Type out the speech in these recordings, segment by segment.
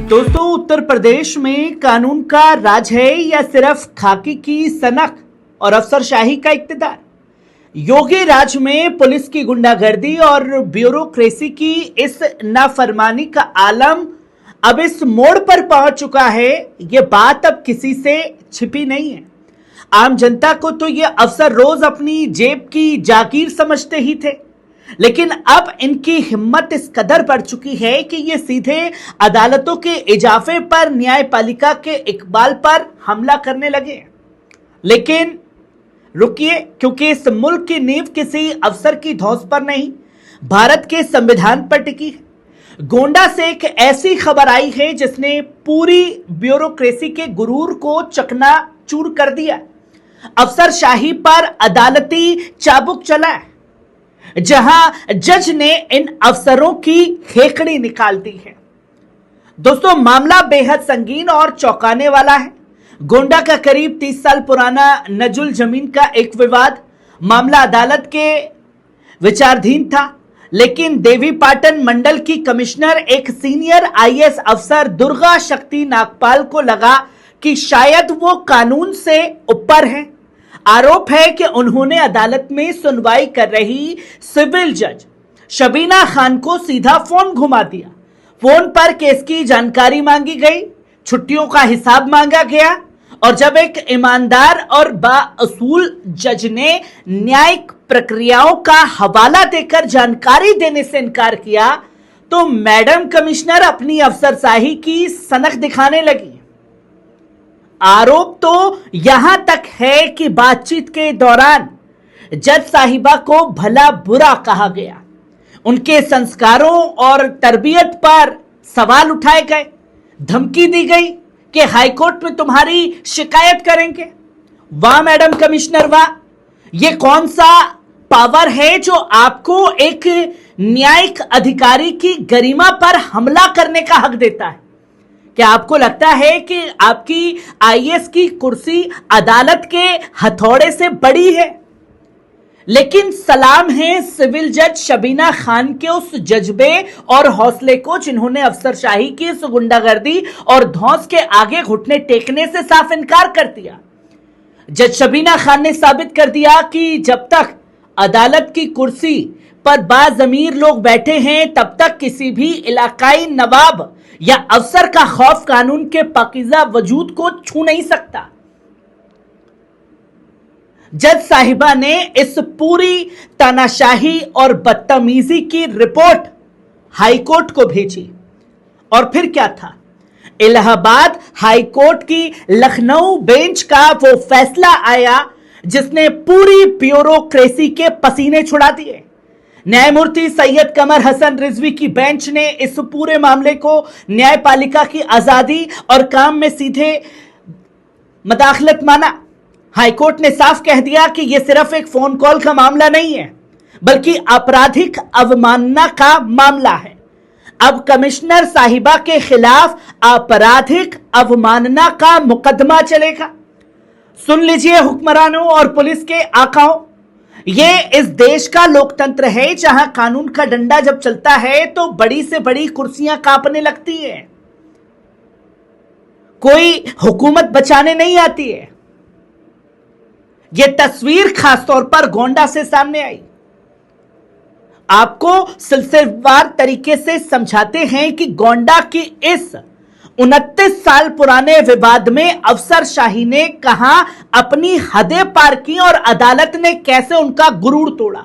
दोस्तों, उत्तर प्रदेश में कानून का राज है या सिर्फ खाकी की सनक और अफसरशाही का इक्तदार? योगी राज में पुलिस की गुंडागर्दी और ब्यूरोक्रेसी की इस नाफरमानी का आलम अब इस मोड़ पर पहुंच चुका है। ये बात अब किसी से छिपी नहीं है। आम जनता को तो ये अफसर रोज अपनी जेब की जागीर समझते ही थे, लेकिन अब इनकी हिम्मत इस कदर बढ़ चुकी है कि ये सीधे अदालतों के इजाफे पर न्यायपालिका के इकबाल पर हमला करने लगे। लेकिन रुकिए, क्योंकि इस मुल्क की नींव किसी अफसर की धौंस पर नहीं, भारत के संविधान पर टिकी है। गोंडा से एक ऐसी खबर आई है जिसने पूरी ब्यूरोक्रेसी के गुरूर को चकनाचूर कर दिया। अफसरशाही पर अदालती चाबुक चला है, जहां जज ने इन अफसरों की खेकड़ी निकाल दी है। दोस्तों, मामला बेहद संगीन और चौंकाने वाला है। गोंडा का करीब 30 साल पुराना नजुल जमीन का एक विवाद मामला अदालत के विचाराधीन था, लेकिन देवीपाटन मंडल की कमिश्नर एक सीनियर आईएएस अफसर दुर्गा शक्ति नागपाल को लगा कि शायद वो कानून से ऊपर है। आरोप है कि उन्होंने अदालत में सुनवाई कर रही सिविल जज शबीना खान को सीधा फोन घुमा दिया। फोन पर केस की जानकारी मांगी गई, छुट्टियों का हिसाब मांगा गया, और जब एक ईमानदार और बाअसूल जज ने न्यायिक प्रक्रियाओं का हवाला देकर जानकारी देने से इनकार किया, तो मैडम कमिश्नर अपनी अफसरशाही की सनक दिखाने लगी। आरोप तो यहां तक है कि बातचीत के दौरान जज साहिबा को भला बुरा कहा गया, उनके संस्कारों और तरबियत पर सवाल उठाए गए, धमकी दी गई कि हाईकोर्ट में तुम्हारी शिकायत करेंगे। वाह मैडम कमिश्नर वाह, ये कौन सा पावर है जो आपको एक न्यायिक अधिकारी की गरिमा पर हमला करने का हक देता है? क्या आपको लगता है कि आपकी आईएएस की कुर्सी अदालत के हथौड़े से बड़ी है? लेकिन सलाम है सिविल जज शबीना खान के उस जज्बे और हौसले को, जिन्होंने अफसरशाही की इस गुंडागर्दी और धौंस के आगे घुटने टेकने से साफ इनकार कर दिया। जज शबीना खान ने साबित कर दिया कि जब तक अदालत की कुर्सी पर बाज़मीर लोग बैठे हैं, तब तक किसी भी इलाकाई नवाब या अफसर का खौफ कानून के पाकीज़ा वजूद को छू नहीं सकता। जज साहिबा ने इस पूरी तानाशाही और बदतमीजी की रिपोर्ट हाईकोर्ट को भेजी, और फिर क्या था? इलाहाबाद हाईकोर्ट की लखनऊ बेंच का वो फैसला आया जिसने पूरी ब्यूरोक्रेसी के पसीने छुड़ा दिए। न्यायमूर्ति सैयद कमर हसन रिजवी की बेंच ने इस पूरे मामले को न्यायपालिका की आजादी और काम में सीधे मदाखलत माना। हाईकोर्ट ने साफ कह दिया कि यह सिर्फ एक फोन कॉल का मामला नहीं है, बल्कि आपराधिक अवमानना का मामला है। अब कमिश्नर साहिबा के खिलाफ आपराधिक अवमानना का मुकदमा चलेगा। सुन लीजिए हुक्मरानों और पुलिस के आकाओं, ये इस देश का लोकतंत्र है, जहां कानून का डंडा जब चलता है तो बड़ी से बड़ी कुर्सियां कांपने लगती है। कोई हुकूमत बचाने नहीं आती है। यह तस्वीर खासतौर पर गोंडा से सामने आई। आपको सिलसिलेवार तरीके से समझाते हैं कि गोंडा की इस 29 साल पुराने विवाद में अफसरशाही ने कहां अपनी हदें पार की और अदालत ने कैसे उनका गुरूर तोड़ा।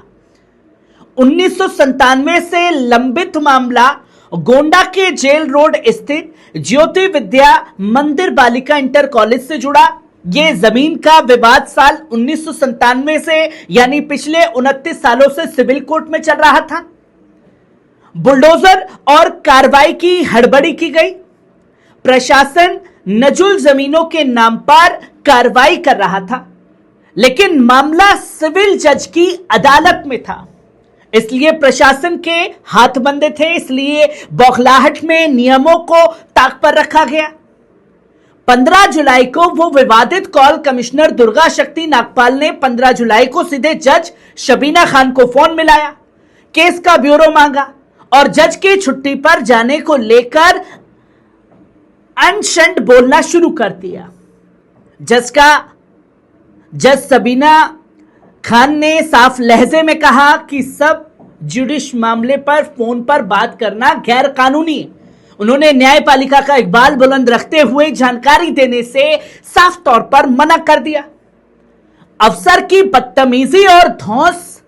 1997 से लंबित मामला गोंडा के जेल रोड स्थित ज्योति विद्या मंदिर बालिका इंटर कॉलेज से जुड़ा। यह जमीन का विवाद साल 1997 से, यानी पिछले 29 सालों से सिविल कोर्ट में चल रहा था। बुलडोजर और कार्रवाई की हड़बड़ी की गई। प्रशासन नजुल जमीनों के नाम पर कार्रवाई कर रहा था, लेकिन मामला सिविल जज की अदालत में था, इसलिए प्रशासन के हाथ बंधे थे। इसलिए बौखलाहट में नियमों को ताक पर रखा गया। 15 जुलाई को वो विवादित कॉल कमिश्नर दुर्गा शक्ति नागपाल ने 15 जुलाई को सीधे जज शबीना खान को फोन मिलाया, केस का ब्यूरो मांगा और जज की छुट्टी पर जाने को लेकर अनशंड बोलना शुरू कर दिया। जज सबीना खान ने साफ लहजे में कहा कि सब जुडिश मामले पर फोन पर बात करना गैर कानूनी है। उन्होंने न्यायपालिका का इकबाल बुलंद रखते हुए जानकारी देने से साफ तौर पर मना कर दिया। अफसर की बदतमीजी और धौंस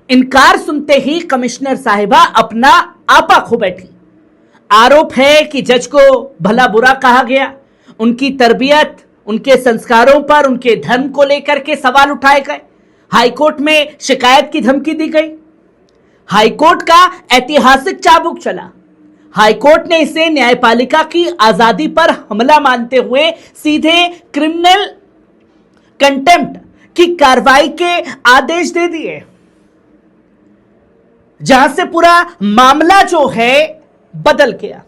इनकार सुनते ही कमिश्नर साहिबा अपना आपा खो बैठी। आरोप है कि जज को भला बुरा कहा गया, उनकी तरबियत, उनके संस्कारों पर, उनके धर्म को लेकर के सवाल उठाए गए, हाईकोर्ट में शिकायत की धमकी दी गई। हाईकोर्ट का ऐतिहासिक चाबुक चला। हाईकोर्ट ने इसे न्यायपालिका की आजादी पर हमला मानते हुए सीधे क्रिमिनल कंटेम्प्ट की कार्रवाई के आदेश दे दिए, जहां से पूरा मामला जो है बदल गया।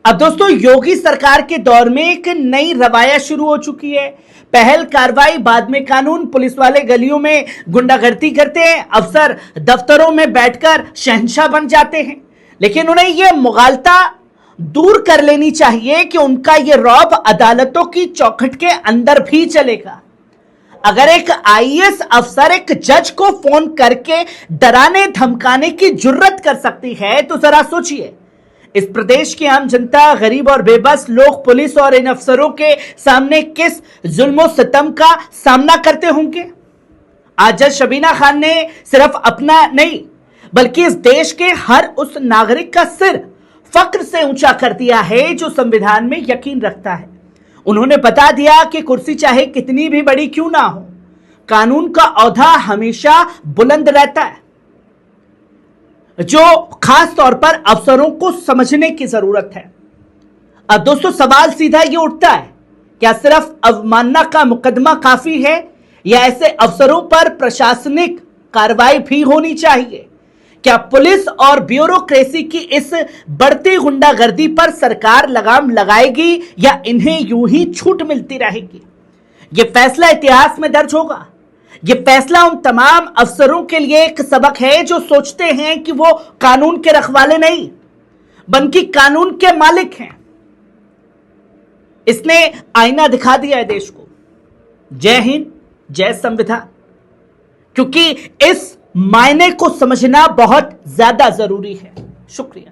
अब दोस्तों, योगी सरकार के दौर में एक नई रवाया शुरू हो चुकी है। पहल कार्रवाई, बाद में कानून। पुलिस वाले गलियों में गुंडागर्दी करते हैं, अफसर दफ्तरों में बैठकर शहंशाह बन जाते हैं। लेकिन उन्हें यह मुगालता दूर कर लेनी चाहिए कि उनका यह रौब अदालतों की चौखट के अंदर भी चलेगा। अगर एक आईएएस अफसर एक जज को फोन करके डराने धमकाने की जुर्रत कर सकती है, तो जरा सोचिए इस प्रदेश की आम जनता, गरीब और बेबस लोग पुलिस और इन अफसरों के सामने किस जुल्म सितम का सामना करते होंगे। आज जज सबीना खान ने सिर्फ अपना नहीं बल्कि इस देश के हर उस नागरिक का सिर फक्र से ऊंचा कर दिया है जो संविधान में यकीन रखता है। उन्होंने बता दिया कि कुर्सी चाहे कितनी भी बड़ी क्यों ना हो, कानून का औधा हमेशा बुलंद रहता है, जो खास तौर पर अफसरों को समझने की जरूरत है। अब दोस्तों, सवाल सीधा ये उठता है, क्या सिर्फ अवमानना का मुकदमा काफी है या ऐसे अफसरों पर प्रशासनिक कार्रवाई भी होनी चाहिए? क्या पुलिस और ब्यूरोक्रेसी की इस बढ़ती गुंडागर्दी पर सरकार लगाम लगाएगी या इन्हें यूं ही छूट मिलती रहेगी? यह फैसला इतिहास में दर्ज होगा। यह फैसला उन तमाम अफसरों के लिए एक सबक है जो सोचते हैं कि वो कानून के रखवाले नहीं बल्कि कानून के मालिक हैं। इसने आईना दिखा दिया है देश को। जय हिंद, जय संविधान। क्योंकि इस मायने को समझना बहुत ज्यादा जरूरी है। शुक्रिया।